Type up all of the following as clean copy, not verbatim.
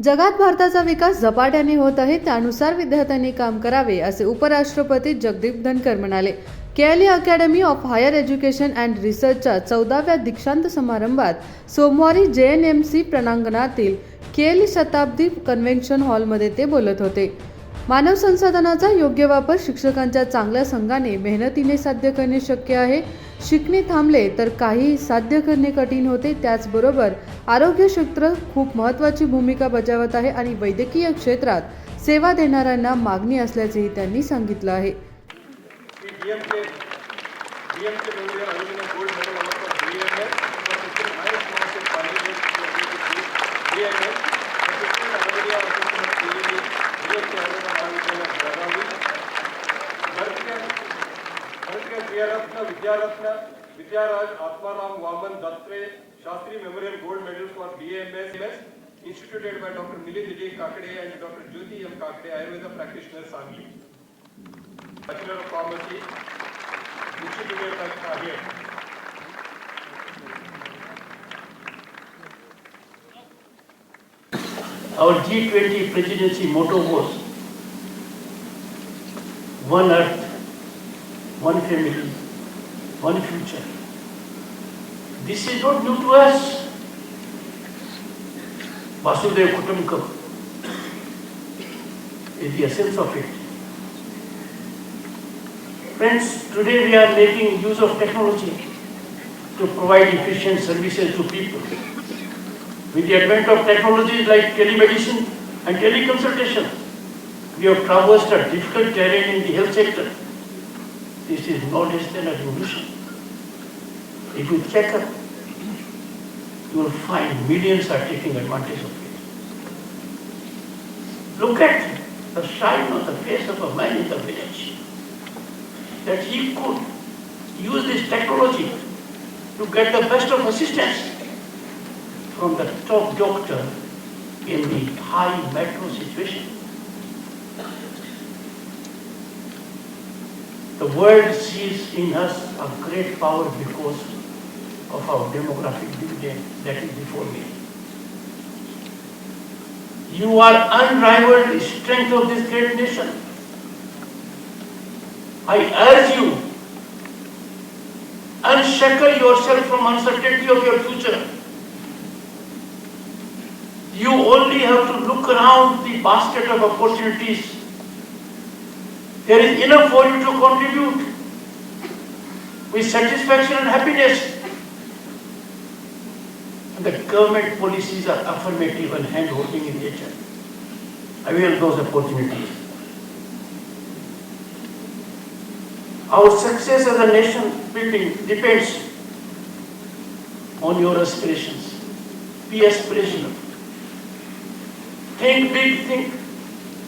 जगात भारताचा विकास झपाट्याने होत आहे, त्यानुसार विद्यार्थ्यांनी काम करावे, असे उपराष्ट्रपती जगदीप धनकर म्हणाले. KLE academy of higher education and रिसर्चच्या 14व्या दीक्षांत समारंभात सोमवारी JNMC प्रांगणातील केएलई शताब्दी कन्व्हेन्शन हॉलमध्ये ते बोलत होते. मानव संसाधनाचा योग्य वापर शिक्षकांच्या चांगल्या संघाने मेहनतीने साध्य करणे शक्य आहे. शिकणे थांबले तर काहीही साध्य करणे कठीण होते. त्याचबरोबर आरोग्य क्षेत्र खूप महत्त्वाची भूमिका बजावत आहे आणि वैद्यकीय क्षेत्रात सेवा देणाऱ्यांना मागणी असल्याचेही त्यांनी सांगितलं आहे. Vidyaraj Atmaram Vaman Datre Shastri memorial gold medals for BAMS instituted by Dr. Milind J. Kakade and Dr. Jyoti M. Kakade, Ayurveda practitioner, Sangli. Bachelor of Pharmacy, instituted by Kahir. Our G20 presidency motto was one earth, one family, one future. This is not new to us. Vasudhaiva Kutumbakam is the essence of it. Friends, today we are making use of technology to provide efficient services to people. With the advent of technologies like telemedicine and teleconsultation, we have traversed a difficult terrain in the health sector. This is no less than a revolution. If you check up, you will find millions are taking advantage of it. Look at the shine on the face of a man in the village, that he could use this technology to get the best of assistance from the top doctor in the high metro situation. The world sees in us a great power because of our demographic dividend that is before me. You are unrivaled strength of this great nation. I urge you, unshackle yourself from uncertainty of your future. You only have to look around the basket of opportunities. There is enough for you to contribute with satisfaction and happiness. And the government policies are affirmative and hand-holding in nature. Avail those opportunities. Our success as a nation building depends on your aspirations. Be aspirational. Think big, think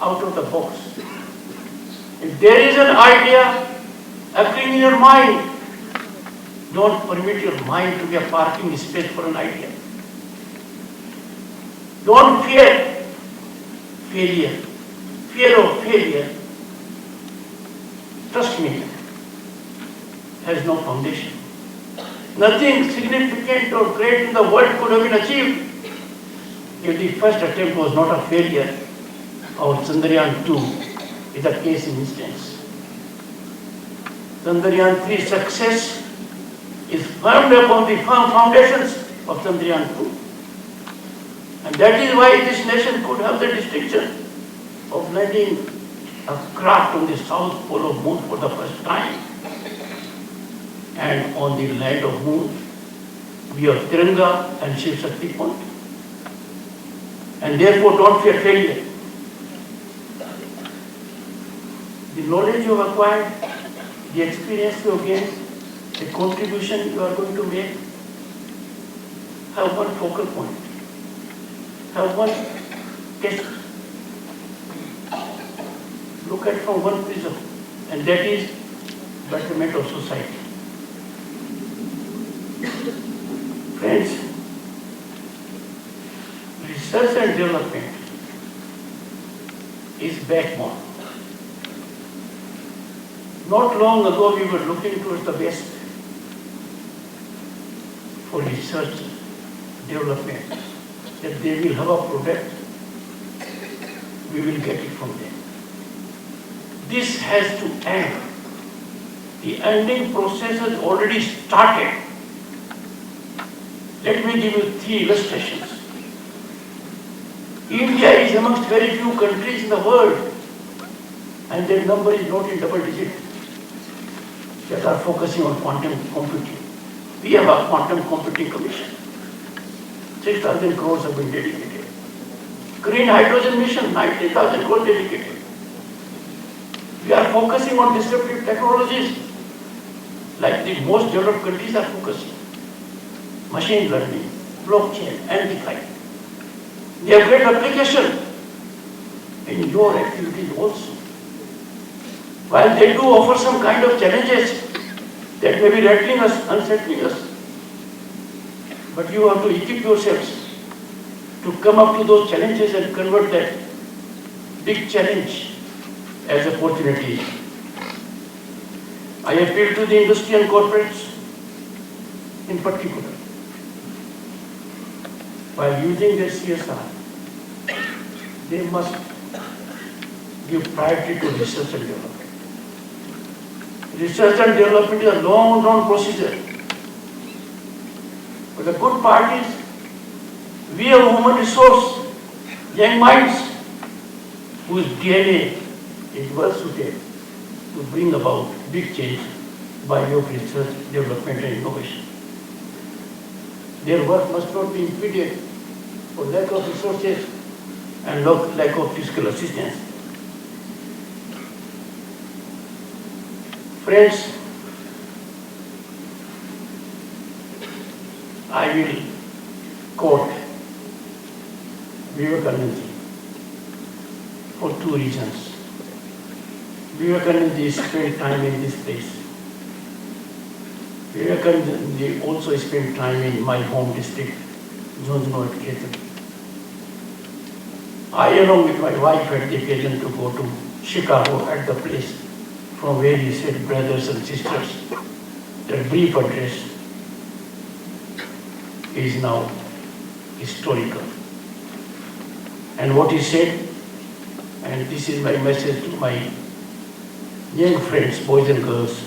out of the box. If there is an idea occurring in your mind, don't permit your mind to be a parking space for an idea. Don't fear failure. Fear of failure, trust me, has no foundation. Nothing significant or great in the world could have been achieved if the first attempt was not a failure. Our Chandrayaan 2 is a case in instance. Chandrayaan 3 success is firmed upon the firm foundations of Chandrayaan 2. And that is why this nation could have the distinction of landing a craft on the south pole of moon for the first time. And on the land of moon, we have Tiranga and Shiv Shakti Point. And therefore don't fear failure. The knowledge you have acquired, the experience you have gained, the contribution you are going to make, have one focal point, have one test. Look at from one prism, and that is betterment of society. Friends, research and development is backbone. Not long ago, we were looking towards the West for research, development, that they will have a product we will get it from them. This has to end. The ending process has already started. Let me give you 3 illustrations. India is amongst very few countries in the world, and their number is not in double digit, that are focusing on quantum computing. We have a quantum computing commission. 6,000 crores have been dedicated. Green hydrogen mission, 90,000 crores dedicated. We are focusing on disruptive technologies like the most developed countries are focusing. Machine learning, blockchain, and the like. They have great application in your activities also. While they do offer some kind of challenges that may be rattling us, unsettling us, but you have to equip yourselves to come up to those challenges and convert that big challenge as opportunity. I appeal to the industry and corporates in particular, while using their CSR, they must give priority to research and development. Research and development is a long drawn procedure. But the good part is, we have human resource, young minds, whose DNA is well suited to bring about big change by way of research, development and innovation. Their work must not be impeded for lack of resources and lack of fiscal assistance. Friends, I will quote Vivekananda ji for 2 reasons. Vivekananda ji spent time in this place. Vivekananda ji also spent time in my home district, Jhunjhunu at Khetri. I, along with my wife, had the occasion to go to Chicago at the place from where he said, brothers and sisters, that brief address is now historical. And what he said, and this is my message to my young friends, boys and girls,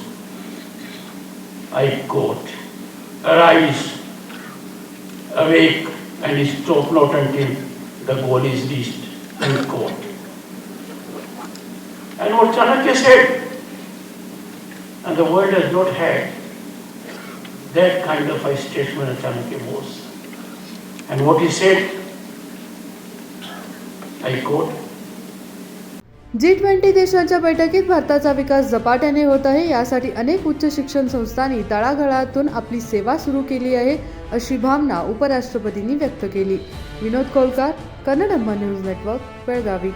I quote, arise, awake, and stop not until the goal is reached, unquote. And what Chanakya said, and the world has not had that kind of a statesman as Chanakya was. And what he said, I quote, G20 देशांच्या बैठकीत भारताचा विकास झपाट्याने होत आहे. यासाठी अनेक उच्च शिक्षण संस्थांनी तळागाळातून आपली सेवा सुरू केली आहे, अशी भावना उपराष्ट्रपतींनी व्यक्त केली. Vinod Kolkar, Kannadamma news network, Belagavi.